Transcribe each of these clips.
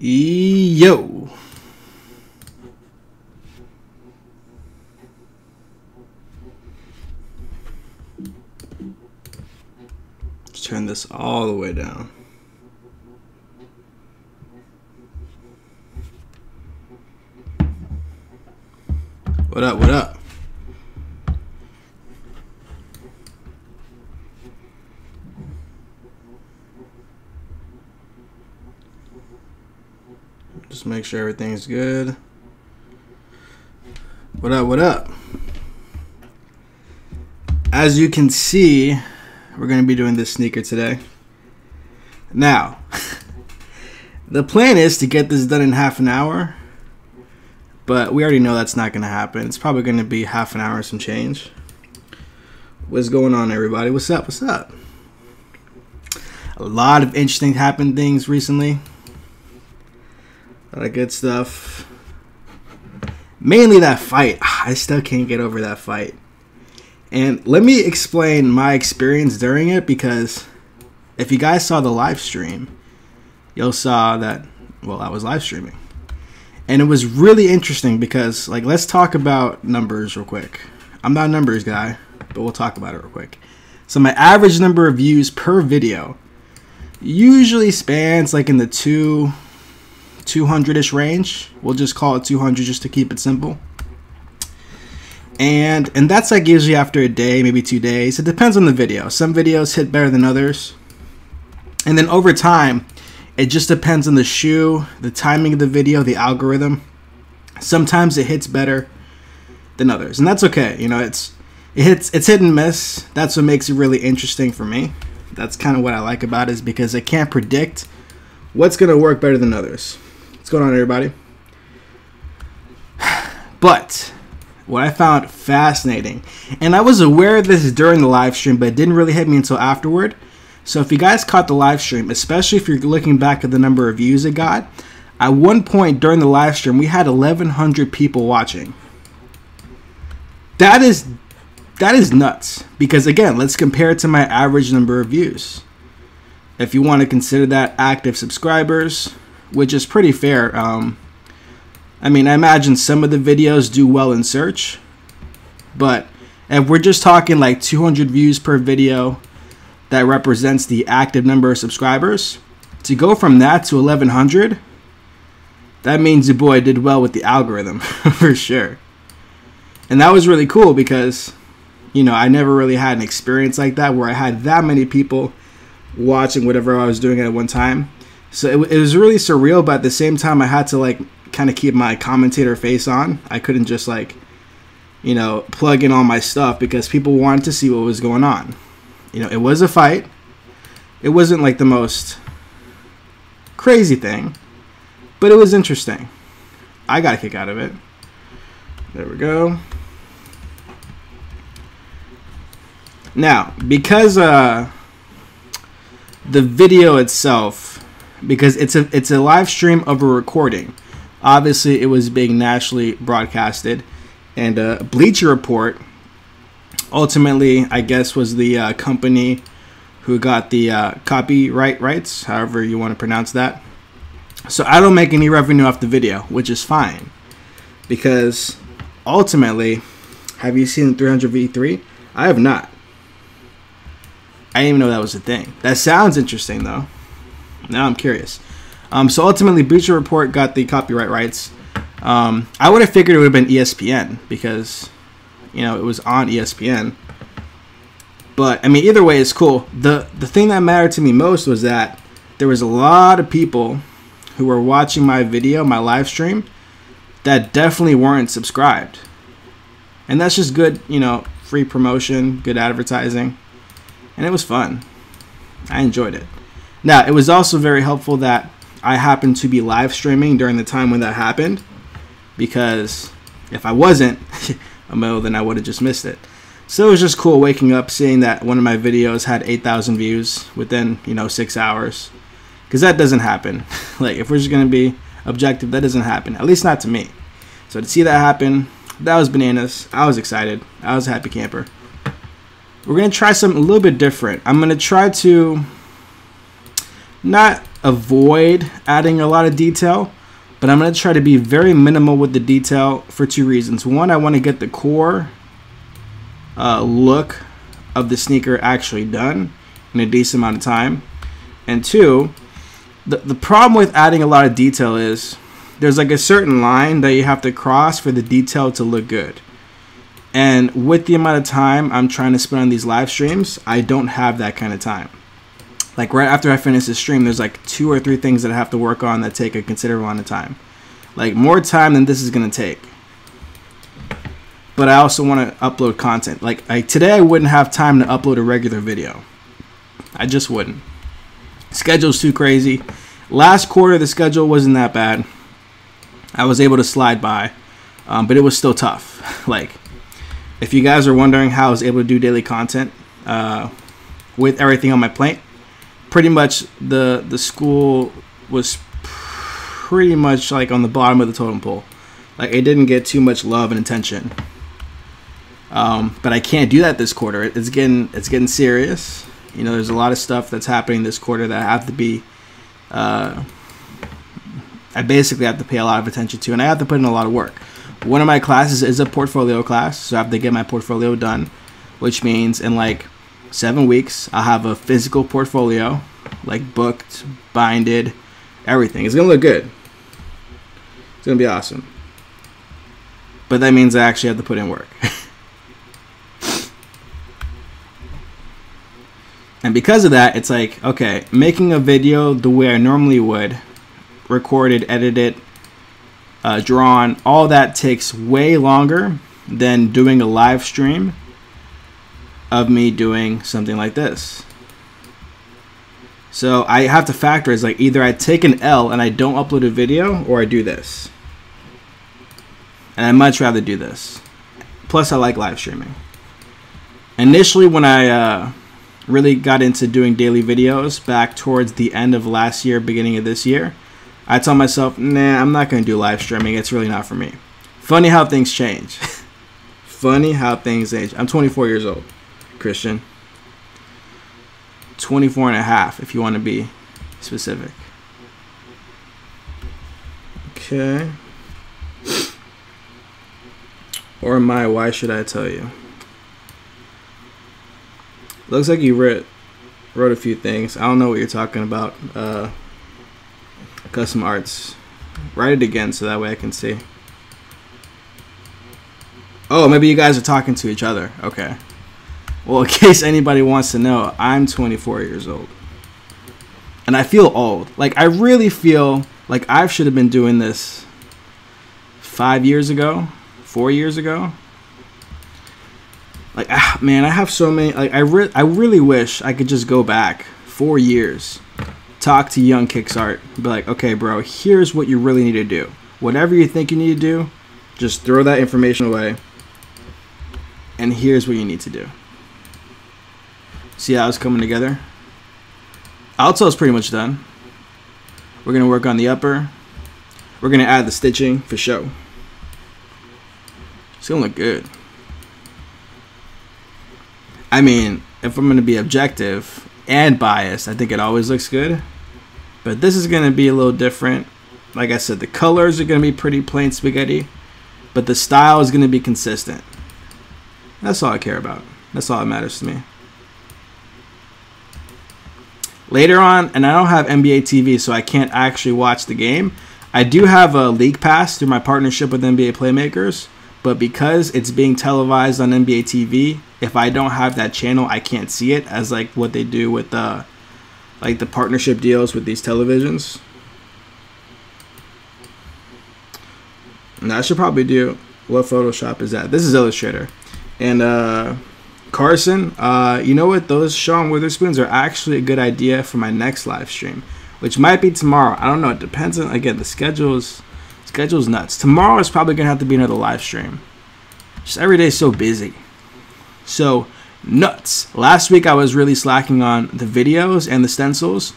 Yo. Let's turn this all the way down. What up, what up? Just make sure everything's good. What up, what up? As you can see, we're going to be doing this sneaker today. Now, the plan is to get this done in half an hour, but we already know that's not going to happen. It's probably going to be half an hour and some change. What's going on, everybody? What's up? What's up? A lot of interesting things recently. A lot of good stuff. Mainly that fight. I still can't get over that fight. And let me explain my experience during it, because if you guys saw the live stream, you'll saw that, well, I was live streaming. And it was really interesting because, like, let's talk about numbers real quick. I'm not a numbers guy, but we'll talk about it real quick. So my average number of views per video usually spans like in the 200-ish range. We'll just call it 200 just to keep it simple. And that's like usually after a day, maybe 2 days. It depends on the video. Some videos hit better than others. And then over time, it just depends on the shoe, the timing of the video, the algorithm. Sometimes it hits better than others, and that's okay. You know, it's hit and miss. That's what makes it really interesting for me. That's kind of what I like about it, is because I can't predict what's gonna work better than others. What's going on, everybody? But what I found fascinating, and I was aware of this during the live stream, but it didn't really hit me until afterward. So if you guys caught the live stream, especially if you're looking back at the number of views it got, at one point during the live stream, we had 1,100 people watching. That is nuts. Because again, let's compare it to my average number of views. If you want to consider that active subscribers, which is pretty fair. I mean, I imagine some of the videos do well in search, but if we're just talking like 200 views per video, that represents the active number of subscribers. To go from that to 1,100, that means your boy did well with the algorithm for sure. And that was really cool because, you know, I never really had an experience like that where I had that many people watching whatever I was doing at one time. So it was really surreal, but at the same time I had to like kind of keep my commentator face on. I couldn't just like, you know, plug in all my stuff because people wanted to see what was going on. You know, it was a fight. It wasn't like the most crazy thing, but it was interesting. I got a kick out of it. There we go. Now, because the video itself, because it's a live stream of a recording. Obviously, it was being nationally broadcasted, and Bleacher Report, ultimately, I guess, was the company who got the copyright rights, however you want to pronounce that. So I don't make any revenue off the video, which is fine. Because ultimately, have you seen 300v3? I have not. I didn't even know that was a thing. That sounds interesting, though. Now I'm curious. So ultimately, Bleacher Report got the copyright rights. I would have figured it would have been ESPN because, you know, it was on ESPN. But I mean, either way, it's cool. The thing that mattered to me most was that there was a lot of people who were watching my video, my live stream, that definitely weren't subscribed. And that's just good, you know, free promotion, good advertising. And it was fun. I enjoyed it. Now, it was also very helpful that I happened to be live streaming during the time when that happened, because if I wasn't, well, then I would have just missed it. So it was just cool waking up, seeing that one of my videos had 8,000 views within, you know, 6 hours. Because that doesn't happen. Like, if we're just going to be objective, that doesn't happen. At least not to me. So to see that happen, that was bananas. I was excited. I was a happy camper. We're going to try something a little bit different. I'm going to try to not avoid adding a lot of detail, but I'm going to try to be very minimal with the detail for two reasons. One, I want to get the core look of the sneaker actually done in a decent amount of time. And two, the problem with adding a lot of detail is there's like a certain line that you have to cross for the detail to look good. And with the amount of time I'm trying to spend on these live streams, I don't have that kind of time. Like right after I finish this stream, there's like 2 or 3 things that I have to work on that take a considerable amount of time. Like more time than this is going to take. But I also want to upload content. Like today I wouldn't have time to upload a regular video. I just wouldn't. Schedule's too crazy. Last quarter the schedule wasn't that bad. I was able to slide by. But it was still tough. Like if you guys are wondering how I was able to do daily content with everything on my plate, pretty much the school was pretty much like on the bottom of the totem pole. Like it didn't get too much love and attention. But I can't do that this quarter. It's getting serious. You know, there's a lot of stuff that's happening this quarter that I have to be I basically have to pay a lot of attention to, and I have to put in a lot of work. One of my classes is a portfolio class, so I have to get my portfolio done, which means in like 7 weeks I'll have a physical portfolio, like booked, binded, everything. It's gonna look good. It's gonna be awesome. But that means I actually have to put in work. And because of that, it's like, okay, making a video the way I normally would, recorded, edited, drawn, all that takes way longer than doing a live stream of me doing something like this. So I have to factor, it's like either I take an L and I don't upload a video, or I do this. And I'd much rather do this. Plus I like live streaming. Initially when I really got into doing daily videos back towards the end of last year, beginning of this year, I told myself, nah, I'm not going to do live streaming. It's really not for me. Funny how things change. Funny how things change. I'm 24 years old, Christian. 24 and a half, if you want to be specific. Okay. Or why should I tell you? Looks like you wrote a few things. I don't know what you're talking about. Custom arts. Write it again so that way I can see. Oh, maybe you guys are talking to each other. Okay. Well, in case anybody wants to know, I'm 24 years old. And I feel old. Like, I really feel like I should have been doing this 5 years ago, 4 years ago. Like, man, I have so many. Like, I really wish I could just go back 4 years, talk to young Kicksart, be like, okay, bro, here's what you really need to do. Whatever you think you need to do, just throw that information away, and here's what you need to do. See how it's coming together? Outsole is pretty much done. We're gonna work on the upper. We're gonna add the stitching for show. It's gonna look good. I mean, if I'm going to be objective and biased, I think it always looks good. But this is going to be a little different. Like I said, the colors are going to be pretty plain spaghetti, but the style is going to be consistent. That's all I care about. That's all that matters to me. Later on, and I don't have NBA TV, so I can't actually watch the game. I do have a league pass through my partnership with NBA Playmakers. But because it's being televised on NBA TV, if I don't have that channel, I can't see it, as like what they do with like the partnership deals with these televisions. And I should probably do, what Photoshop is that? This is Illustrator. And Carson, you know what? Those Sean Witherspoons are actually a good idea for my next live stream, which might be tomorrow. I don't know. It depends on, again, the schedule's nuts. Tomorrow is probably gonna have to be another live stream. Just every day is so busy. So nuts. Last week I was really slacking on the videos and the stencils.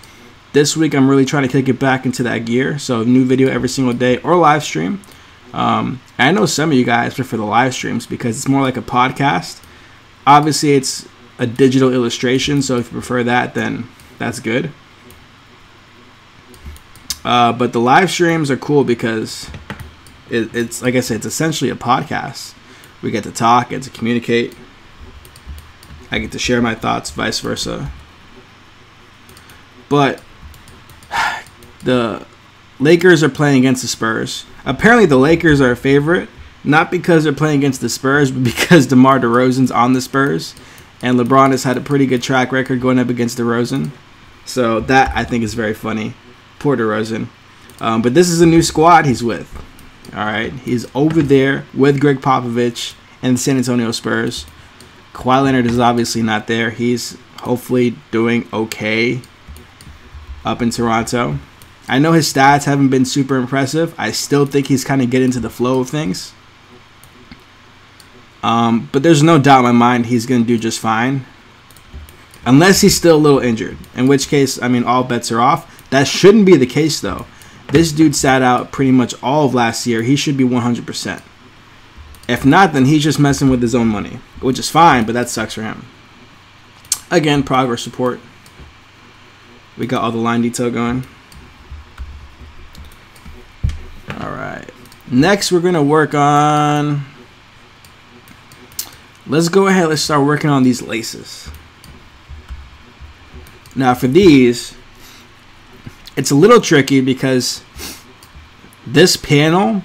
This week I'm really trying to kick it back into that gear. So new video every single day or live stream. I know some of you guys prefer the live streams because it's more like a podcast. Obviously it's a digital illustration, so if you prefer that, then that's good. But the live streams are cool because it's like I said, it's essentially a podcast. We get to talk, get to communicate. I get to share my thoughts, vice versa. But the Lakers are playing against the Spurs. Apparently the Lakers are a favorite, not because they're playing against the Spurs, but because DeMar DeRozan's on the Spurs. And LeBron has had a pretty good track record going up against DeRozan. So that, I think, is very funny. Poor DeRozan. But this is a new squad he's with. All right. He's over there with Greg Popovich and the San Antonio Spurs. Kawhi Leonard is obviously not there. He's hopefully doing okay up in Toronto. I know his stats haven't been super impressive. I still think he's kind of getting into the flow of things. But there's no doubt in my mind he's going to do just fine. Unless he's still a little injured. In which case, I mean, all bets are off. That shouldn't be the case, though. This dude sat out pretty much all of last year. He should be 100%. If not, then he's just messing with his own money. Which is fine, but that sucks for him. Again, progress report. We got all the line detail going. Alright. Next, we're going to work on... Let's go ahead. Let's start working on these laces. Now, for these, it's a little tricky because this panel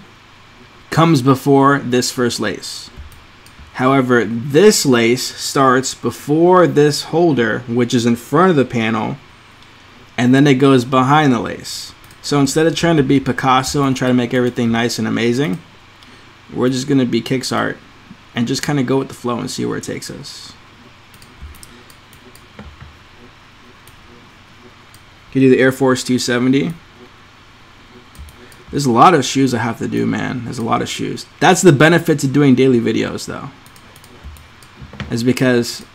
comes before this first lace. However, this lace starts before this holder, which is in front of the panel, and then it goes behind the lace. So instead of trying to be Picasso and try to make everything nice and amazing, we're just going to be Kicksart and just kind of go with the flow and see where it takes us. You can do the Air Force 270. There's a lot of shoes I have to do, man. There's a lot of shoes. That's the benefit to doing daily videos, though. Is because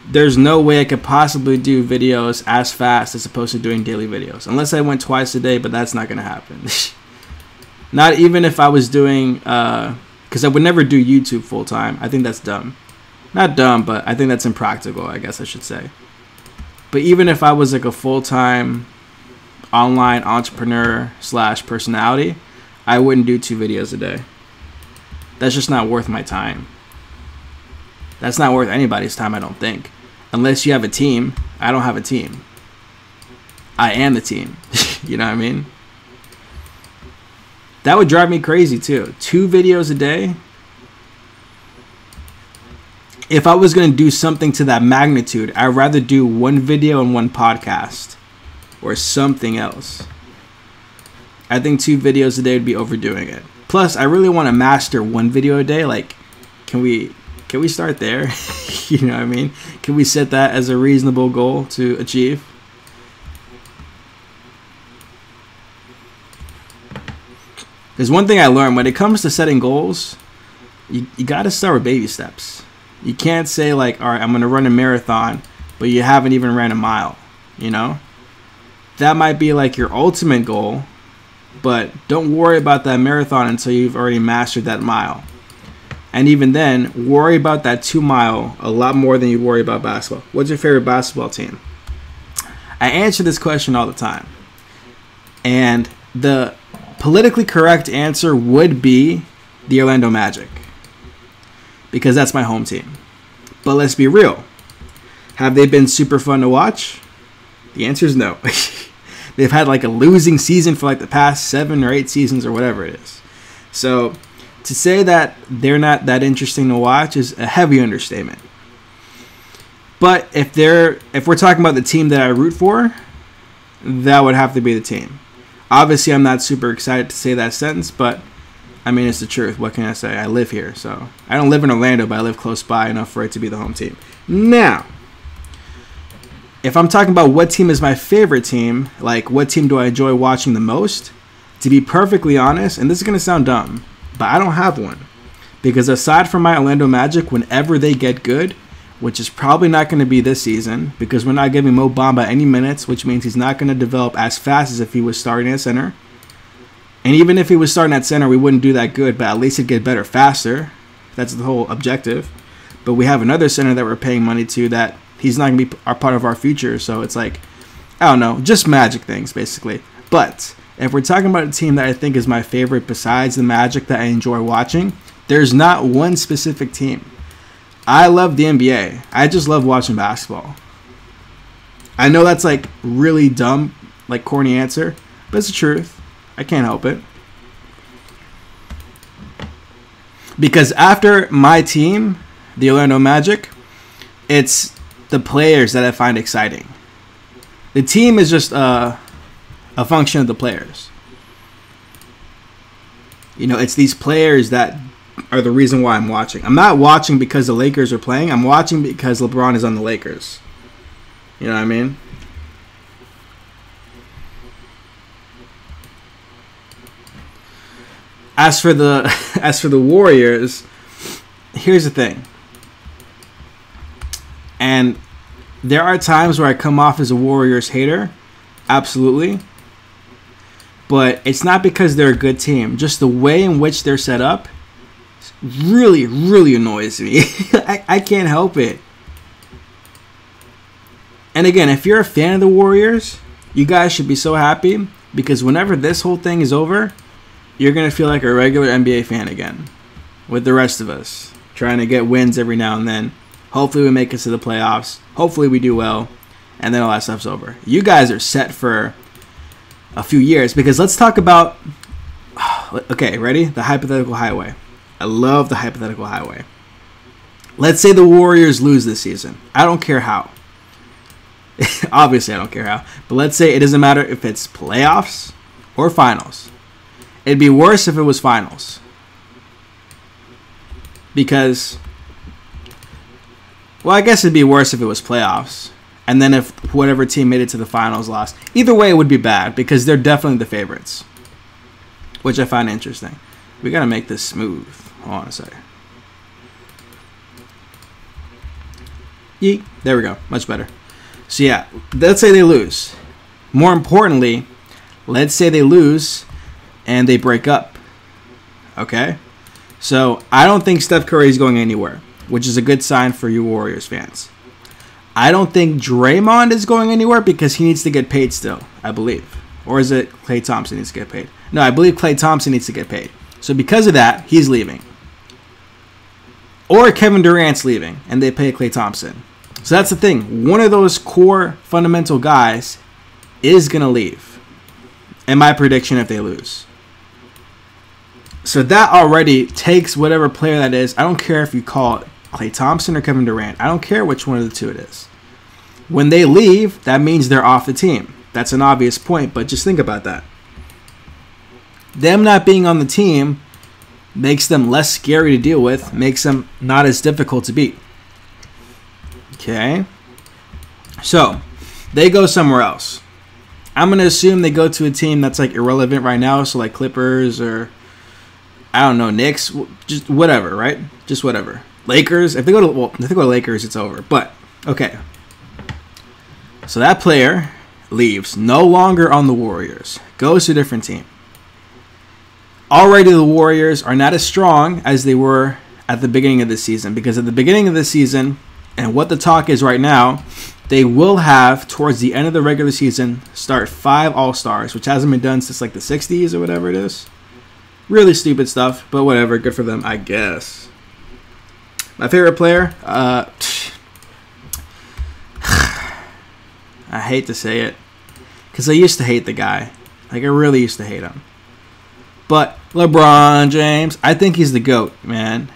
there's no way I could possibly do videos as fast as opposed to doing daily videos. Unless I went twice a day, but that's not going to happen. Not even if I was doing... because I would never do YouTube full-time. I think that's dumb. Not dumb, but I think that's impractical, I guess I should say. But even if I was like a full-time online entrepreneur / personality, I wouldn't do 2 videos a day. That's just not worth my time. That's not worth anybody's time, I don't think. Unless you have a team. I don't have a team. I am the team. You know what I mean? That would drive me crazy too. 2 videos a day. If I was going to do something to that magnitude, I'd rather do 1 video and 1 podcast. Or something else. I think 2 videos a day would be overdoing it. Plus, I really want to master 1 video a day. Like, can we start there? You know what I mean? Can we set that as a reasonable goal to achieve? There's one thing I learned. When it comes to setting goals, you got to start with baby steps. You can't say like, all right, I'm going to run a marathon, but you haven't even ran a mile, you know? That might be like your ultimate goal, but don't worry about that marathon until you've already mastered that mile. And even then, worry about that 2 mile a lot more than you worry about basketball. What's your favorite basketball team? I answer this question all the time. And the politically correct answer would be the Orlando Magic. Because that's my home team. But let's be real. Have they been super fun to watch? The answer is no. They've had like a losing season for like the past 7 or 8 seasons or whatever it is. So to say that they're not that interesting to watch is a heavy understatement. But if we're talking about the team that I root for, that would have to be the team. Obviously, I'm not super excited to say that sentence, but I mean, it's the truth. What can I say? I live here, so I don't live in Orlando, but I live close by enough for it to be the home team. Now, if I'm talking about what team is my favorite team, like what team do I enjoy watching the most, to be perfectly honest, and this is going to sound dumb, but I don't have one. Because aside from my Orlando Magic, whenever they get good, which is probably not going to be this season, because we're not giving Mo Bamba any minutes, which means he's not going to develop as fast as if he was starting at center. And even if he was starting at center, we wouldn't do that good, but at least it'd get better faster. That's the whole objective. But we have another center that we're paying money to that he's not going to be a part of our future. So it's like, I don't know, just magic things, basically. But if we're talking about a team that I think is my favorite besides the Magic that I enjoy watching, there's not one specific team. I love the NBA. I just love watching basketball. I know that's like really dumb, like corny answer, but it's the truth. I can't help it. Because after my team, the Orlando Magic, it's the players that I find exciting. The team is just a function of the players. You know, it's these players that are the reason why I'm watching. I'm not watching because the Lakers are playing. I'm watching because LeBron is on the Lakers. You know what I mean? As for the Warriors, here's the thing. And there are times where I come off as a Warriors hater, absolutely. But it's not because they're a good team. Just the way in which they're set up really, really annoys me. I can't help it. And again, if you're a fan of the Warriors, you guys should be so happy because whenever this whole thing is over, you're going to feel like a regular NBA fan again with the rest of us, trying to get wins every now and then. Hopefully we make it to the playoffs. Hopefully we do well, and then all that stuff's over. You guys are set for a few years because let's talk about, okay, ready? The hypothetical highway. I love the hypothetical highway. Let's say the Warriors lose this season. I don't care how. Obviously, I don't care how. But let's say it doesn't matter if it's playoffs or finals. It'd be worse if it was finals. Because, well, I guess it'd be worse if it was playoffs. And then if whatever team made it to the finals lost. Either way, it would be bad because they're definitely the favorites. Which I find interesting. We got to make this smooth. Hold on a second. Yeet. There we go. Much better. So yeah, let's say they lose. More importantly, let's say they lose and they break up. Okay? So I don't think Steph Curry is going anywhere, which is a good sign for you Warriors fans. I don't think Draymond is going anywhere because he needs to get paid still, I believe. Or is it Klay Thompson needs to get paid? No, I believe Klay Thompson needs to get paid. So because of that, he's leaving. Or Kevin Durant's leaving, and they pay Klay Thompson. So that's the thing. One of those core fundamental guys is going to leave. And my prediction if they lose. So that already takes whatever player that is. I don't care if you call it Klay Thompson or Kevin Durant. I don't care which one of the two it is. When they leave, that means they're off the team. That's an obvious point, but just think about that. Them not being on the team makes them less scary to deal with, makes them not as difficult to beat. Okay. So, they go somewhere else. I'm going to assume they go to a team that's like irrelevant right now, so like Clippers or, I don't know, Knicks, just whatever, right? Just whatever. Lakers, if they go to Lakers, it's over. But, okay. So that player leaves, no longer on the Warriors, goes to a different team. Already the Warriors are not as strong as they were at the beginning of the season, because at the beginning of the season, and what the talk is right now, they will have, towards the end of the regular season, start 5 All-Stars, which hasn't been done since like the 60s or whatever it is. Really stupid stuff, but whatever, good for them, I guess. My favorite player, I hate to say it, because I used to hate the guy. Like, I really used to hate him. But LeBron James, I think he's the GOAT, man.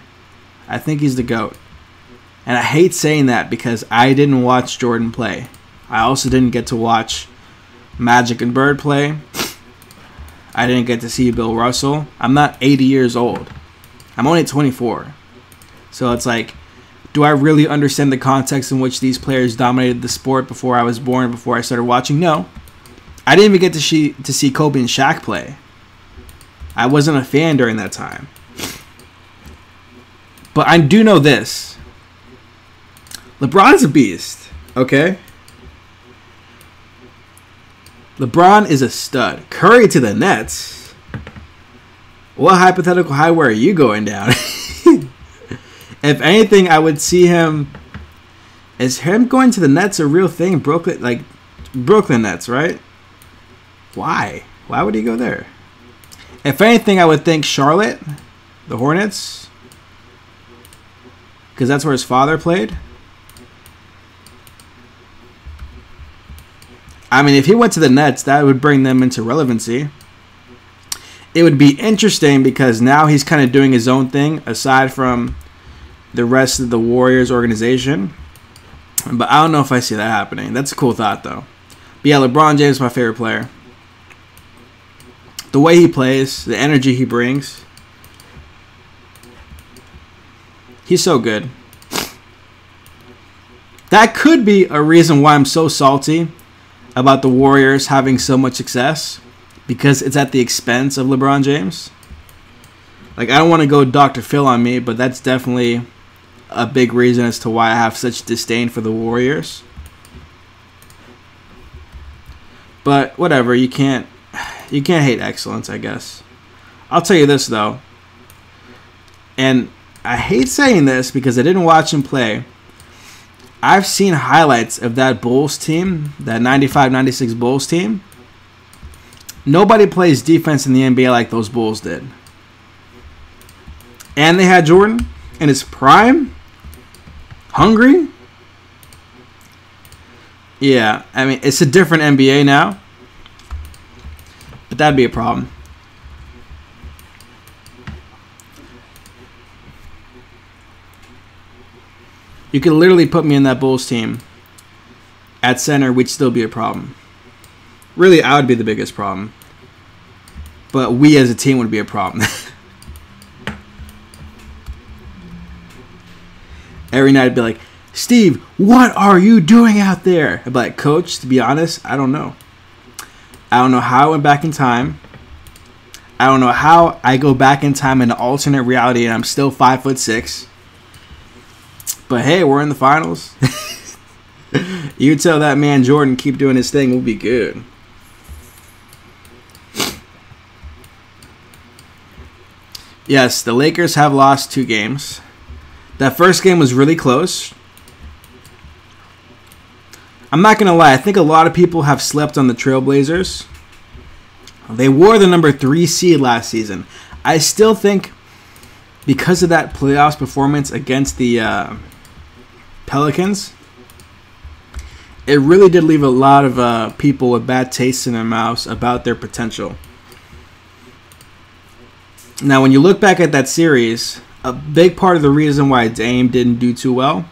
I think he's the GOAT. And I hate saying that because I didn't watch Jordan play. I also didn't get to watch Magic and Bird play. I didn't get to see Bill Russell. I'm not 80 years old. I'm only 24. So it's like, do I really understand the context in which these players dominated the sport before I was born, before I started watching? No. I didn't even get to see Kobe and Shaq play. I wasn't a fan during that time. But I do know this. LeBron's a beast, okay? LeBron is a stud. Curry to the Nets. What hypothetical highway are you going down? If anything, I would see him... Is him going to the Nets a real thing? Brooklyn Nets, right? Why? Why would he go there? If anything, I would think Charlotte, the Hornets, because that's where his father played. I mean, if he went to the Nets, that would bring them into relevancy. It would be interesting because now he's kind of doing his own thing aside from the rest of the Warriors organization. But I don't know if I see that happening. That's a cool thought, though. But yeah, LeBron James is my favorite player. The way he plays, the energy he brings. He's so good. That could be a reason why I'm so salty about the Warriors having so much success, because it's at the expense of LeBron James. Like, I don't want to go Dr. Phil on me, but that's definitely a big reason as to why I have such disdain for the Warriors. But whatever, you can't hate excellence, I guess. I'll tell you this though, and I hate saying this because I didn't watch him play. I've seen highlights of that Bulls team, that 95-96 Bulls team. Nobody plays defense in the NBA like those Bulls did. And they had Jordan in his prime. Hungry. Yeah, I mean, it's a different NBA now. But that'd be a problem. You could literally put me in that Bulls team at center, we'd still be a problem. Really, I would be the biggest problem. But we as a team would be a problem. Every night I'd be like, Steve, what are you doing out there? I'd be like, Coach, to be honest, I don't know. I don't know how I went back in time. I don't know how I go back in time in an alternate reality and I'm still 5'6". But hey, we're in the finals. You tell that man Jordan keep doing his thing, we'll be good. Yes, the Lakers have lost 2 games. That first game was really close. I'm not going to lie, I think a lot of people have slept on the Trailblazers. They wore the number 3 seed last season. I still think because of that playoffs performance against the Pelicans, it really did leave a lot of people with bad tastes in their mouths about their potential. Now, when you look back at that series, a big part of the reason why Dame didn't do too well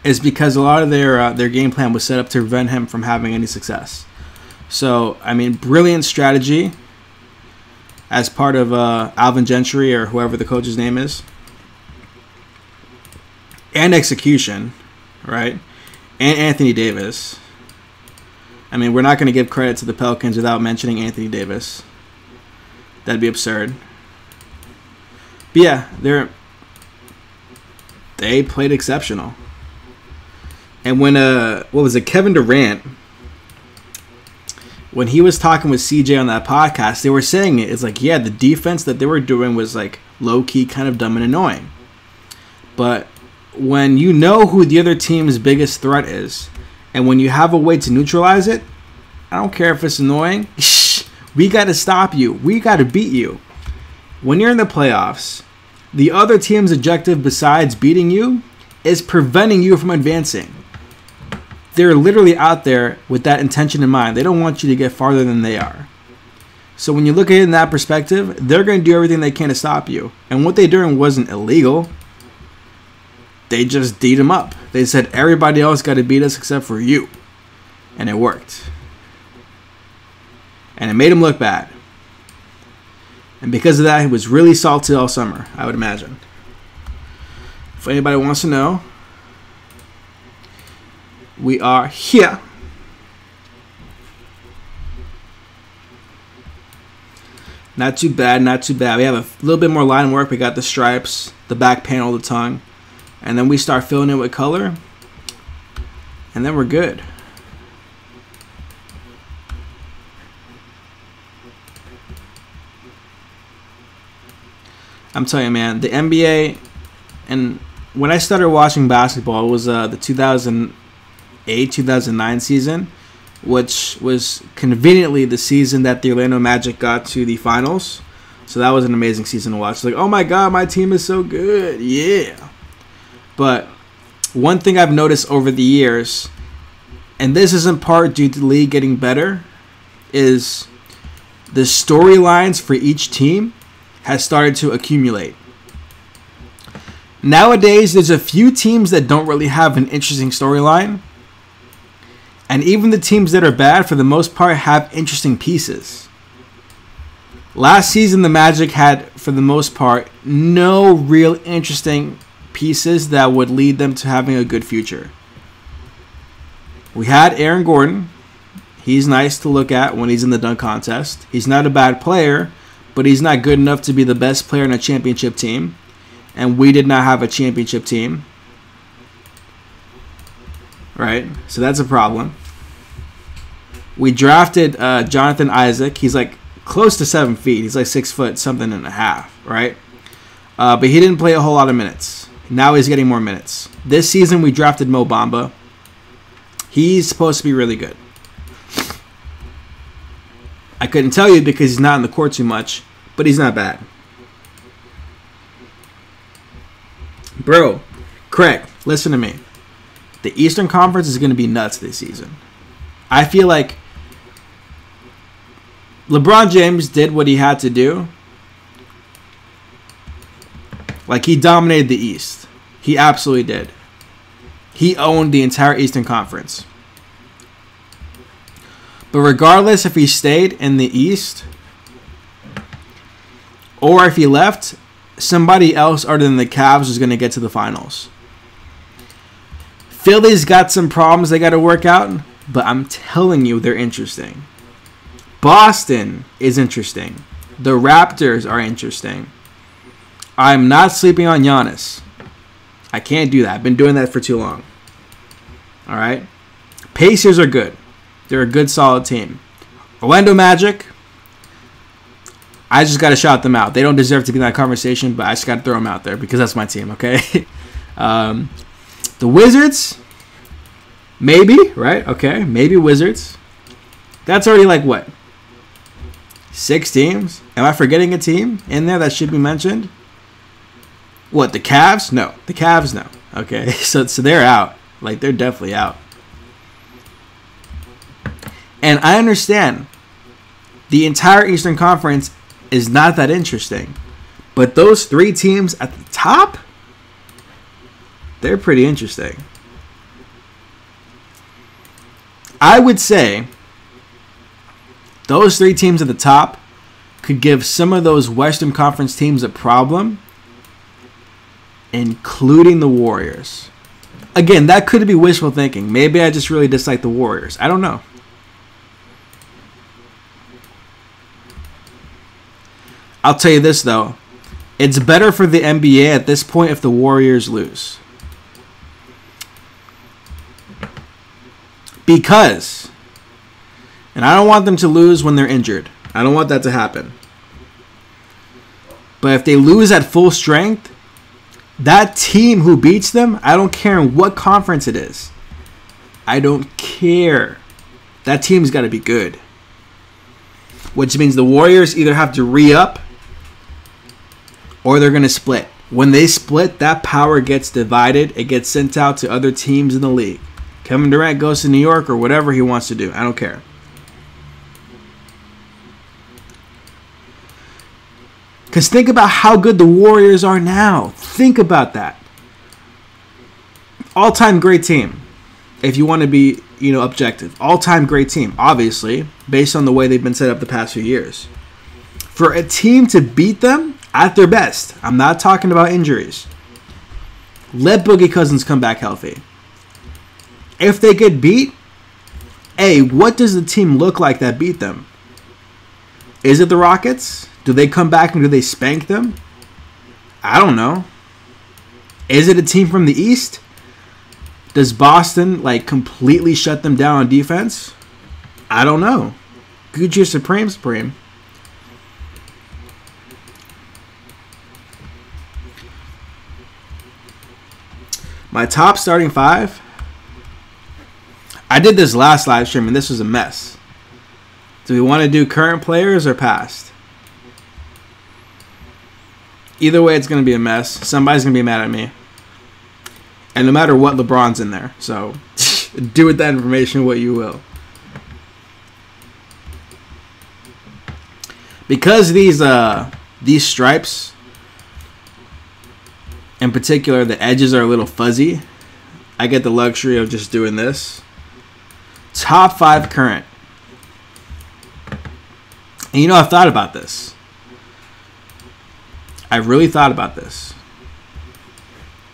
is because a lot of their game plan was set up to prevent him from having any success. So, I mean, brilliant strategy as part of Alvin Gentry or whoever the coach's name is. And execution, right? And Anthony Davis. I mean, we're not going to give credit to the Pelicans without mentioning Anthony Davis. That'd be absurd. But yeah, they played exceptional. And when Kevin Durant, when he was talking with CJ on that podcast, they were saying it. It's like, yeah, the defense that they were doing was like low-key kind of dumb and annoying. But when you know who the other team's biggest threat is, and when you have a way to neutralize it, I don't care if it's annoying. We got to stop you. We got to beat you. When you're in the playoffs, the other team's objective besides beating you is preventing you from advancing. They're literally out there with that intention in mind. They don't want you to get farther than they are. So when you look at it in that perspective, they're going to do everything they can to stop you. And what they're doing wasn't illegal. They just beat them up. They said everybody else got to beat us except for you. And it worked. And it made him look bad. And because of that, he was really salty all summer, I would imagine. If anybody wants to know, we are here. Not too bad, not too bad. We have a little bit more line work. We got the stripes, the back panel, the tongue. And then we start filling it with color. And then we're good. I'm telling you, man, the NBA, and when I started watching basketball, it was the 2008-2009 season. which was conveniently the season that the Orlando Magic got to the finals. So that was an amazing season to watch. Like, oh my God, my team is so good. Yeah. But one thing I've noticed over the years, and this is in part due to the league getting better, is the storylines for each team has started to accumulate. Nowadays, there's a few teams that don't really have an interesting storyline. And even the teams that are bad, for the most part, have interesting pieces. Last season, the Magic had, for the most part, no real interesting pieces that would lead them to having a good future. We had Aaron Gordon. He's nice to look at when he's in the dunk contest. He's not a bad player, but he's not good enough to be the best player in a championship team. And we did not have a championship team. Right? So that's a problem. We drafted Jonathan Isaac. He's like close to 7 feet. He's like 6 foot something and a half, right? But he didn't play a whole lot of minutes. Now he's getting more minutes. This season we drafted Mo Bamba. He's supposed to be really good. I couldn't tell you because he's not in the court too much, but he's not bad. Bro, Craig, listen to me. The Eastern Conference is going to be nuts this season. I feel like LeBron James did what he had to do. Like, he dominated the East. He absolutely did. He owned the entire Eastern Conference. But regardless if he stayed in the East or if he left, somebody else other than the Cavs was going to get to the finals. Philly's got some problems they got to work out, but I'm telling you, they're interesting. Boston is interesting. The Raptors are interesting. I'm not sleeping on Giannis. I can't do that. I've been doing that for too long. All right? Pacers are good. They're a good, solid team. Orlando Magic, I just got to shout them out. They don't deserve to be in that conversation, but I just got to throw them out there because that's my team, okay? The Wizards, maybe, right? Okay, maybe Wizards. That's already like what? 6 teams? Am I forgetting a team in there that should be mentioned? What, the Cavs? No. The Cavs, no. Okay, so they're out. Like, they're definitely out. And I understand the entire Eastern Conference is not that interesting. But those 3 teams at the top, they're pretty interesting. I would say those 3 teams at the top could give some of those Western Conference teams a problem, including the Warriors. Again, that could be wishful thinking. Maybe I just really dislike the Warriors. I don't know. I'll tell you this, though. It's better for the NBA at this point if the Warriors lose. Because, and I don't want them to lose when they're injured. I don't want that to happen. But if they lose at full strength, that team who beats them, I don't care in what conference it is. I don't care. That team's got to be good. Which means the Warriors either have to re-up or they're going to split. When they split, that power gets divided. It gets sent out to other teams in the league. Kevin Durant goes to New York or whatever he wants to do. I don't care. Because think about how good the Warriors are now. Think about that. All-time great team. If you want to be, objective. All-time great team. Obviously, based on the way they've been set up the past few years. For a team to beat them at their best. I'm not talking about injuries. Let Boogie Cousins come back healthy. If they get beat, what does the team look like that beat them? Is it the Rockets? Do they come back and do they spank them? I don't know. Is it a team from the East? Does Boston completely shut them down on defense? I don't know. Gucci Supreme. My top starting 5. I did this last live stream and this was a mess. Do we want to do current players or past? Either way, it's going to be a mess. Somebody's going to be mad at me. And no matter what, LeBron's in there. So do with that information what you will. Because these stripes, in particular, the edges are a little fuzzy, I get the luxury of just doing this. Top 5 current. And you know, I've thought about this. I really thought about this.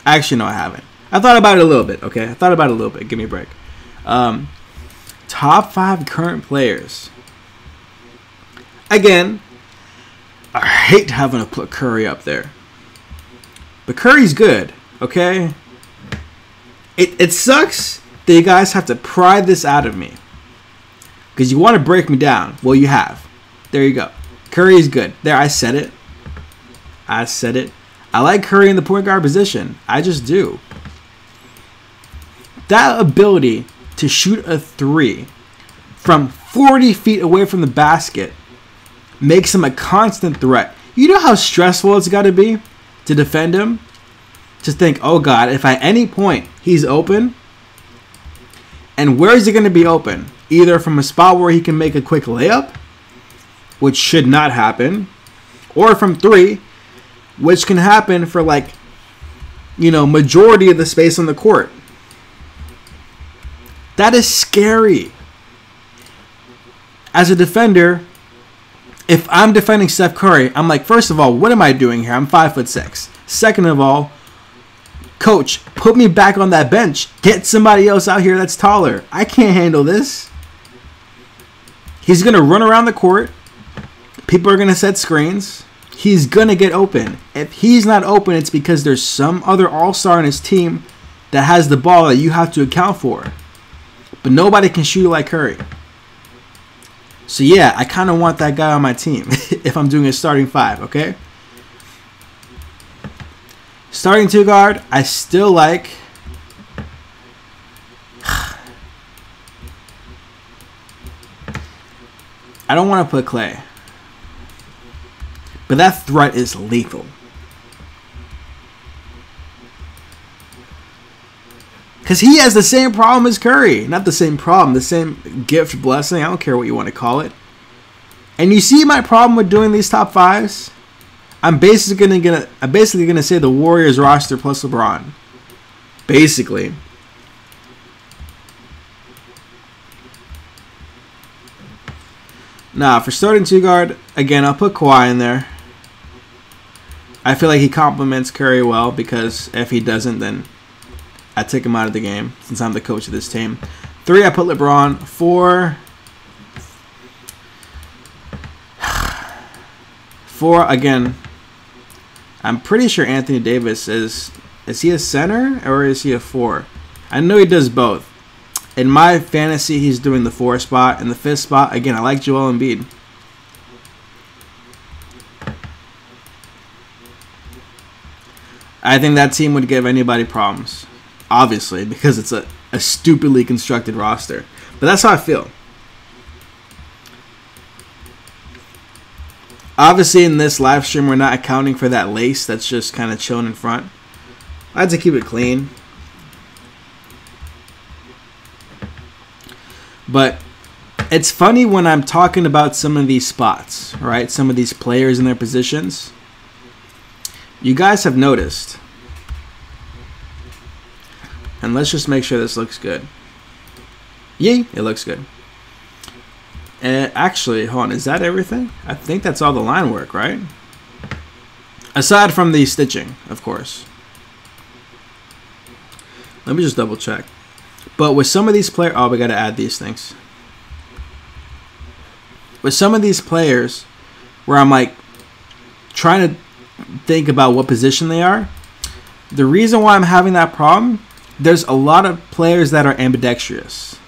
Actually, no, I haven't. I thought about it a little bit, okay? I thought about it a little bit. Give me a break. Top 5 current players. Again, I hate having to put Curry up there. But Curry's good, okay? It sucks that you guys have to pry this out of me. Because you want to break me down. Well, you have. There you go. Curry is good. There, I said it. I said it. I like Curry in the point guard position. I just do. That ability to shoot a 3 from 40 feet away from the basket makes him a constant threat. You know how stressful it's got to be to defend him? To think, oh God, if at any point he's open, and where is he going to be open? Either from a spot where he can make a quick layup, which should not happen, or from 3, which can happen for like, you know, majority of the space on the court. That is scary. As a defender, if I'm defending Steph Curry, I'm like, first of all, what am I doing here? I'm 5'6". Second of all, coach, put me back on that bench. Get somebody else out here that's taller. I can't handle this. He's going to run around the court. People are going to set screens. He's going to get open. If he's not open, it's because there's some other all-star in his team that has the ball that you have to account for. But nobody can shoot like Curry. So yeah, I kind of want that guy on my team if I'm doing a starting 5, okay? Starting 2 guard, I still like... I don't want to put Clay. But that threat is lethal. Because he has the same problem as Curry. Not the same problem, the same gift, blessing. I don't care what you want to call it. And you see my problem with doing these top 5s? I'm basically gonna say the Warriors roster plus LeBron. Basically. Now, for starting 2 guard, again, I'll put Kawhi in there. I feel like he complements Curry well, because if he doesn't, then I take him out of the game since I'm the coach of this team. 3, I put LeBron. 4, again, I'm pretty sure Anthony Davis is he a center or is he a 4? I know he does both. In my fantasy, he's doing the 4 spot. In the 5th spot, again, I like Joel Embiid. I think that team would give anybody problems. Obviously, because it's a stupidly constructed roster. But that's how I feel. Obviously, in this live stream, we're not accounting for that lace that's just kind of chilling in front. I had to keep it clean. But it's funny when I'm talking about some of these spots, right? Some of these players in their positions. You guys have noticed. And let's just make sure this looks good. Yay, it looks good. And actually, hold on, is that everything? I think that's all the line work, right? Aside from the stitching, of course. Let me just double check. But with some of these players, oh, we got to add these things. With some of these players, where I'm like trying to think about what position they are, the reason why I'm having that problem, there's a lot of players that are ambidextrous.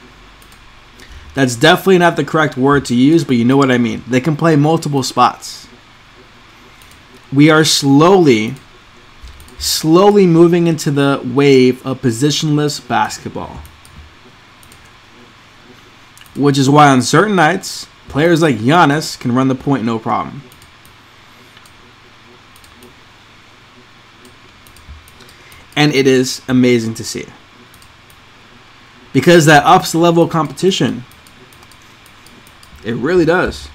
That's definitely not the correct word to use, but you know what I mean. They can play multiple spots. We are slowly moving into the wave of positionless basketball. which is why on certain nights, players like Giannis can run the point no problem. And it is amazing to see. Because that ups the level of competition. It really does.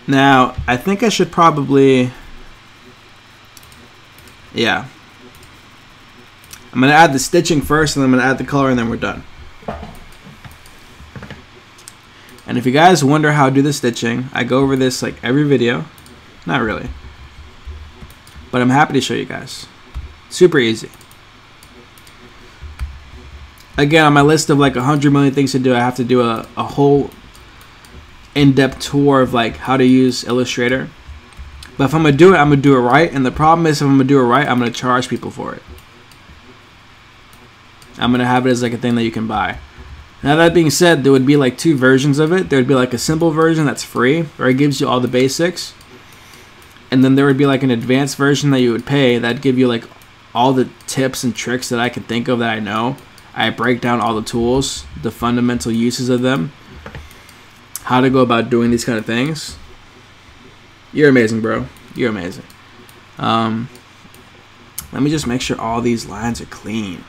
Now, I think I should probably... Yeah. I'm going to add the stitching first, and then I'm going to add the color, and then we're done. And if you guys wonder how I do the stitching, I go over this like every video. Not really. But I'm happy to show you guys. Super easy. Again, on my list of like 100 million things to do, I have to do a whole in-depth tour of like how to use Illustrator. But if I'm going to do it, I'm going to do it right. And the problem is if I'm going to do it right, I'm going to charge people for it. I'm going to have it as like a thing that you can buy. Now that being said, there would be like two versions of it. There would be like a simple version that's free, where it gives you all the basics. And then there would be like an advanced version that you would pay that'd give you like all the tips and tricks that I can think of that I know. I break down all the tools, the fundamental uses of them, how to go about doing these kind of things. You're amazing, bro. You're amazing. Let me just make sure all these lines are clean.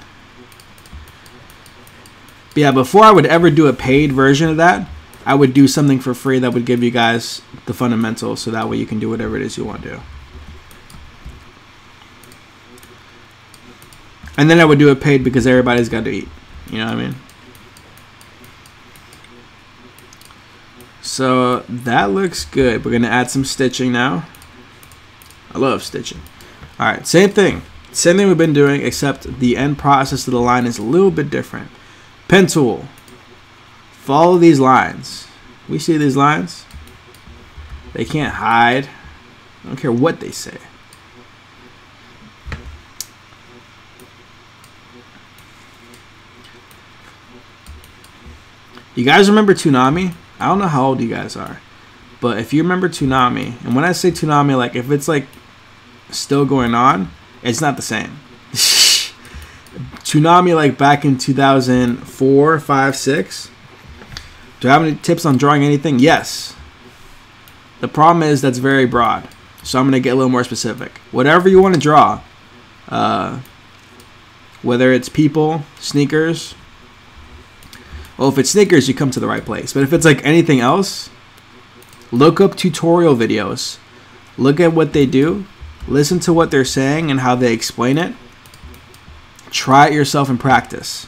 But yeah, before I would ever do a paid version of that, I would do something for free that would give you guys the fundamentals, so that way you can do whatever it is you want to do. And then I would do it paid because everybody's got to eat. You know what I mean? So that looks good. We're going to add some stitching now. I love stitching. Alright, same thing. Same thing we've been doing, except the end process of the line is a little bit different. Pen tool. Follow these lines. We see these lines? They can't hide. I don't care what they say. You guys remember Toonami? I don't know how old you guys are, but if you remember Toonami, and when I say Toonami, like if it's like still going on, it's not the same. Toonami, like back in 2004, 5, 6. Do I have any tips on drawing anything? Yes. The problem is that's very broad, so I'm going to get a little more specific. Whatever you want to draw, whether it's people, sneakers. Well, if it's sneakers, you come to the right place. But if it's like anything else, look up tutorial videos. Look at what they do. Listen to what they're saying and how they explain it. Try it yourself and practice.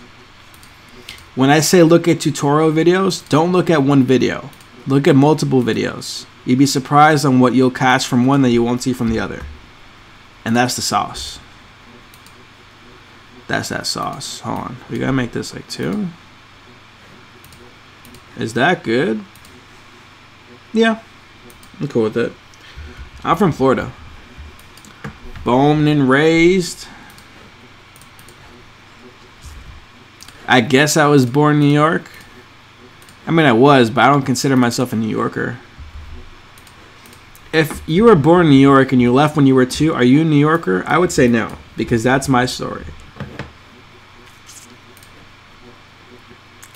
When I say look at tutorial videos, don't look at one video. Look at multiple videos. You'd be surprised on what you'll catch from one that you won't see from the other. And that's the sauce. That's that sauce. Hold on. We gotta make this like 2. Is that good? Yeah. I'm cool with it. I'm from Florida. Born and raised. I guess I was born in New York. I mean, I was, but I don't consider myself a New Yorker. If you were born in New York and you left when you were 2, are you a New Yorker? I would say no, because that's my story.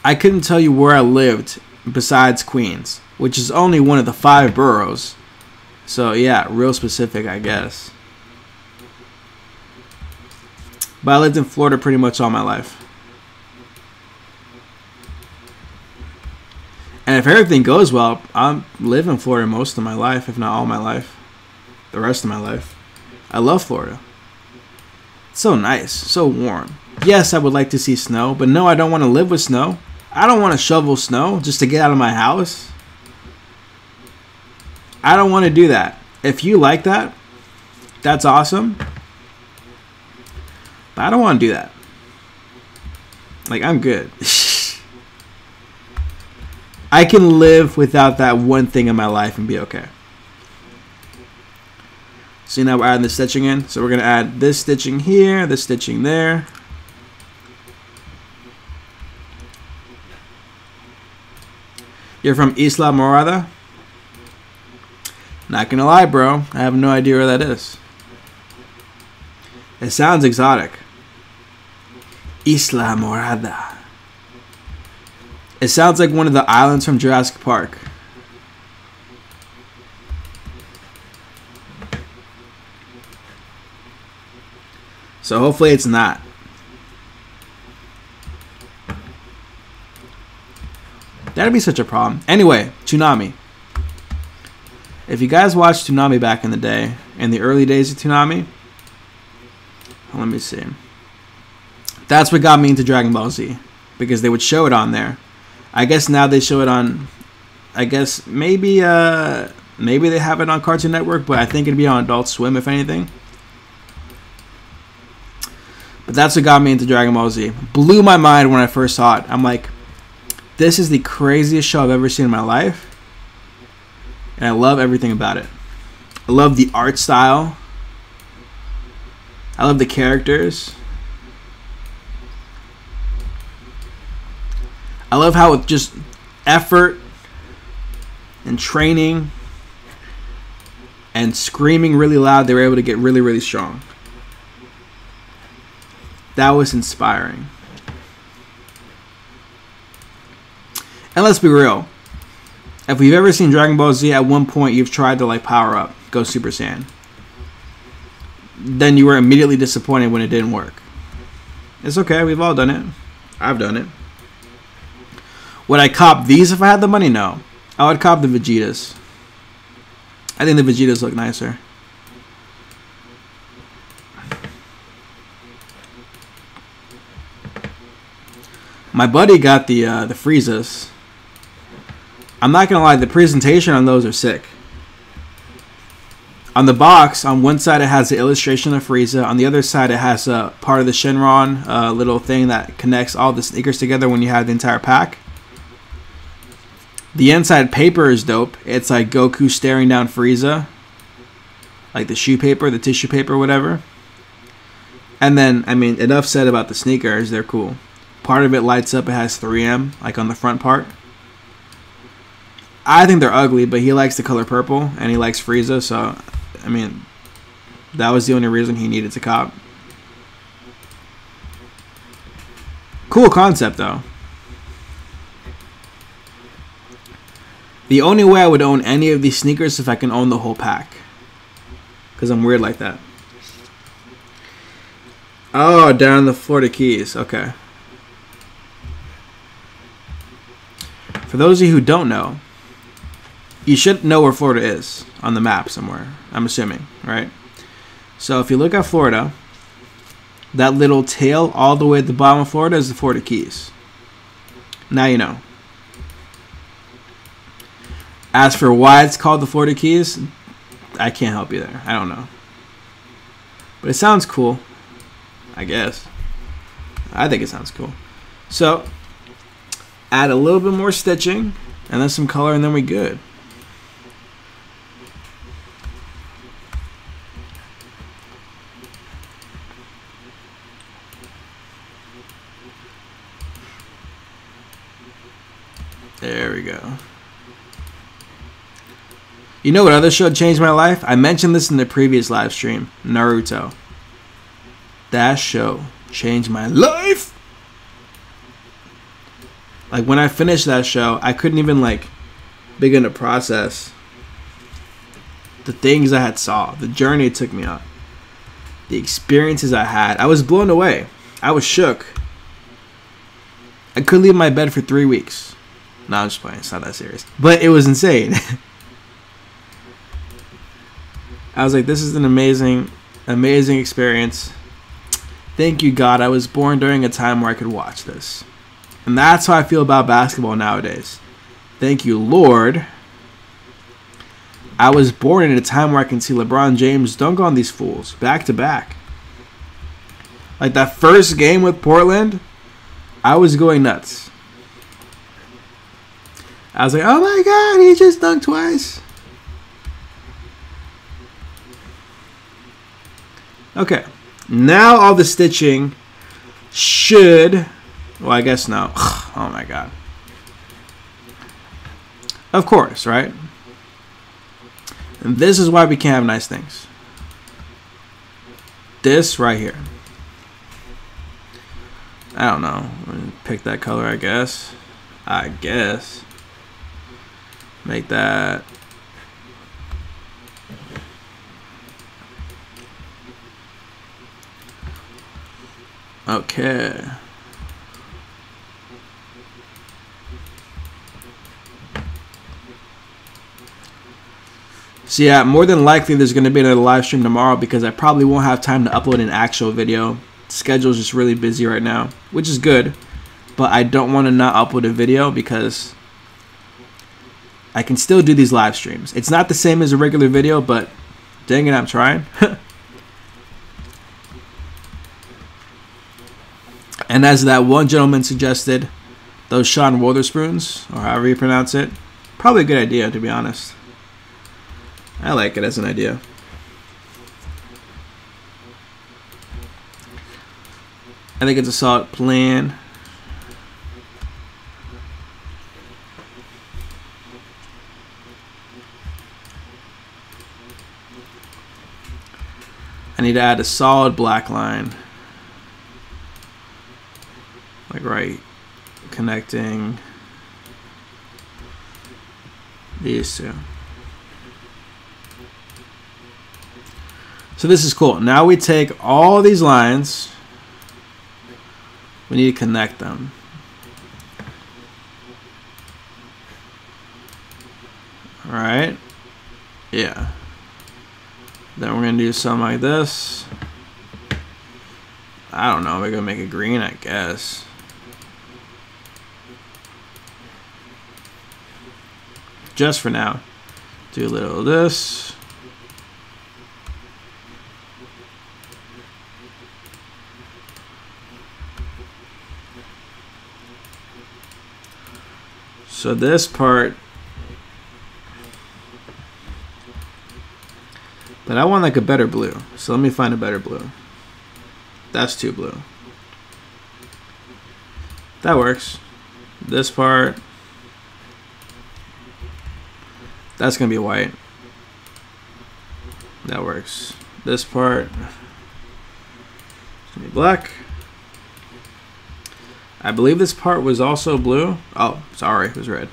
I couldn't tell you where I lived besides Queens, which is only one of the 5 boroughs. So yeah, real specific, I guess. But I lived in Florida pretty much all my life. And if everything goes well, I'll live in Florida most of my life, if not all my life. The rest of my life. I love Florida. It's so nice, so warm. Yes, I would like to see snow, but no, I don't want to live with snow. I don't want to shovel snow just to get out of my house. I don't want to do that. If you like that, that's awesome. But I don't want to do that. Like, I'm good. I can live without that one thing in my life and be okay. See, now we're adding the stitching in. So we're going to add this stitching here, this stitching there. You're from Isla Morada? Not going to lie, bro. I have no idea where that is. It sounds exotic. Isla Morada. It sounds like one of the islands from Jurassic Park. So hopefully it's not. That'd be such a problem. Anyway, Toonami. If you guys watched Toonami back in the day, in the early days of Toonami, let me see. That's what got me into Dragon Ball Z, because they would show it on there. I guess now they show it on, I guess maybe they have it on Cartoon Network, but I think it'd be on Adult Swim if anything. But that's what got me into Dragon Ball Z. Blew my mind when I first saw it. I'm like, this is the craziest show I've ever seen in my life. And I love everything about it. I love the art style. I love the characters. I love how with just effort and training and screaming really loud, they were able to get really, really strong. That was inspiring. And let's be real. If you've ever seen Dragon Ball Z, at one point you've tried to like power up, go Super Saiyan. Then you were immediately disappointed when it didn't work. It's okay, we've all done it. I've done it. Would I cop these if I had the money? No. I would cop the Vegetas. I think the Vegetas look nicer. My buddy got the Friezas. I'm not gonna lie, the presentation on those are sick. On the box, on one side it has the illustration of Frieza. On the other side, it has a part of the Shenron little thing that connects all the sneakers together when you have the entire pack. The inside paper is dope. It's like Goku staring down Frieza, like the shoe paper, the tissue paper, whatever. And then, I mean, enough said about the sneakers. They're cool. Part of it lights up. It has 3M, like on the front part. I think they're ugly, but he likes the color purple, and he likes Frieza, so, I mean, that was the only reason he needed to cop. Cool concept, though. The only way I would own any of these sneakers is if I can own the whole pack. Because I'm weird like that. Oh, down the Florida Keys. Okay. For those of you who don't know, you should know where Florida is on the map somewhere, I'm assuming, right? So if you look at Florida, that little tail all the way at the bottom of Florida is the Florida Keys. Now you know. As for why it's called the Florida Keys, I can't help you there. I don't know. But it sounds cool, I guess. I think it sounds cool. So, add a little bit more stitching, and then some color, and then we're good. There we go. You know what other show changed my life? I mentioned this in the previous live stream. Naruto. That show changed my life. Like when I finished that show, I couldn't even like begin to process the things I had saw, the journey it took me on, the experiences I had. I was blown away. I was shook. I couldn't leave my bed for 3 weeks. No, I'm just playing. It's not that serious. But it was insane. I was like, this is an amazing, amazing experience. Thank you, God. I was born during a time where I could watch this. And that's how I feel about basketball nowadays. Thank you, Lord. I was born in a time where I can see LeBron James dunk on these fools back to back. Like that first game with Portland, I was going nuts. I was like, oh my God, he just dunked twice. Okay, now all the stitching should, well, I guess no. Oh my God. Of course, right? And this is why we can't have nice things. this right here. I don't know. Pick that color, I guess. Make that. Okay. So yeah, more than likely there's going to be another live stream tomorrow because I probably won't have time to upload an actual video. Schedule's just really busy right now, which is good. But I don't want to not upload a video because I can still do these live streams. It's not the same as a regular video, but dang it, I'm trying. And as that one gentleman suggested, those Sean Wotherspoons, or however you pronounce it, probably a good idea, to be honest. I like it as an idea. I think it's a solid plan. I need to add a solid black line. Like right, connecting these two. So this is cool. Now we take all these lines. We need to connect them. All right. Yeah. Then we're gonna do something like this. I don't know. We're gonna make it green, I guess. Just for now. Do a little of this. So this part, but I want like a better blue. So let me find a better blue. That's too blue. That works. This part, that's gonna be white. That works. This part, it's gonna be black. I believe this part was also blue. Oh, sorry, it was red.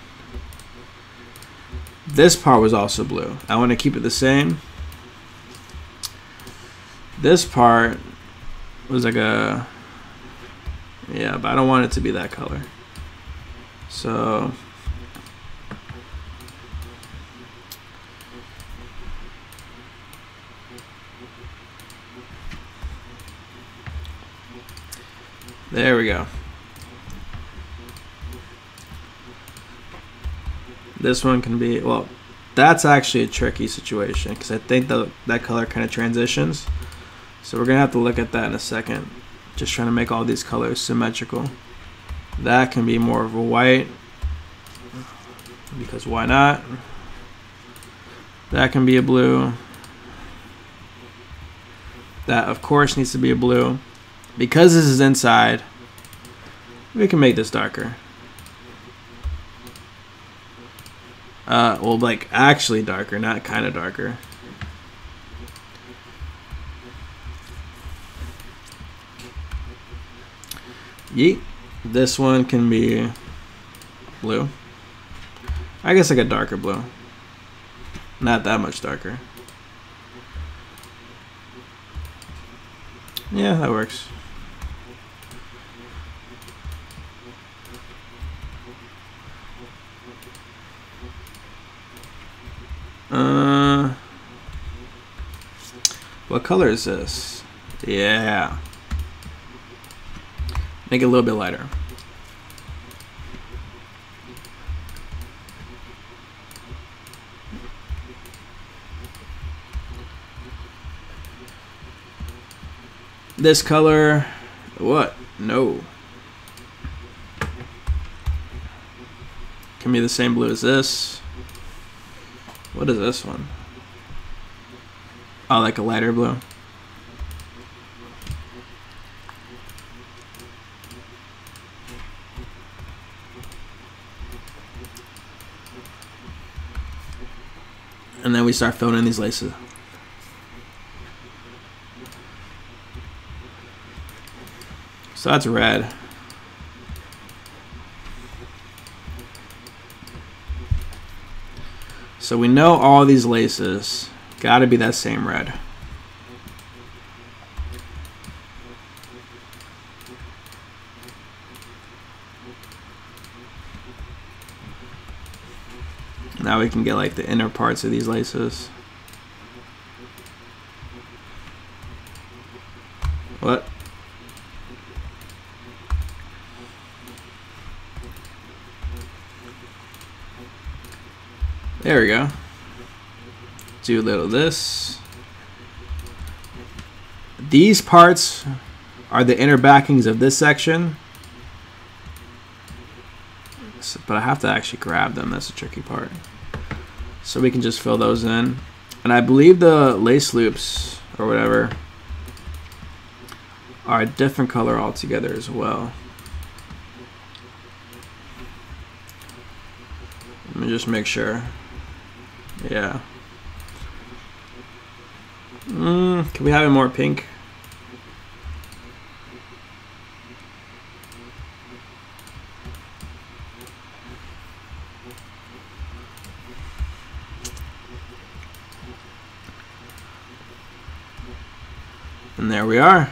This part was also blue. I want to keep it the same. This part was like a, yeah, but I don't want it to be that color. So there we go. This one can be, well, that's actually a tricky situation because I think that color kind of transitions. So we're going to have to look at that in a second. Just trying to make all these colors symmetrical. That can be more of a white because why not? That can be a blue. That, of course, needs to be a blue. Because this is inside, we can make this darker. Well, like actually darker, not kind of darker. Yeet. This one can be blue. I guess like a darker blue. Not that much darker. Yeah, that works. What color is this? Yeah. Make it a little bit lighter. This color, what? No. Can be the same blue as this. What is this one? Oh, like a lighter blue. And then we start filling in these laces. So that's red. So we know all these laces got to be that same red. Now we can get like the inner parts of these laces. What? There we go. Do a little of this. These parts are the inner backings of this section. But I have to actually grab them. That's the tricky part. So we can just fill those in. And I believe the lace loops or whatever are a different color altogether as well. Let me just make sure. Yeah. Can we have it more pink? And there we are.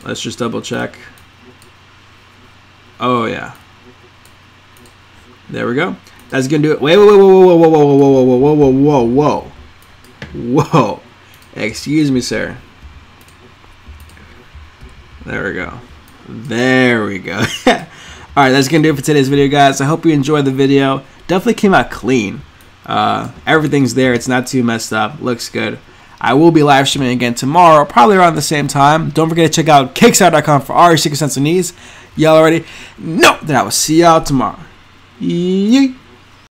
Let's just double check. Oh yeah. There we go. That's gonna do it. Wait, whoa, whoa, whoa, whoa, whoa, whoa, whoa, whoa, whoa, whoa, whoa, whoa. Excuse me, sir. There we go. There we go. All right, that's gonna do it for today's video, guys. I hope you enjoyed the video. Definitely came out clean. Everything's there. It's not too messed up. Looks good. I will be live streaming again tomorrow, probably around the same time. Don't forget to check out Kickstarter.com for all your secret sense of needs. Y'all already know that I will see y'all tomorrow. Yeet.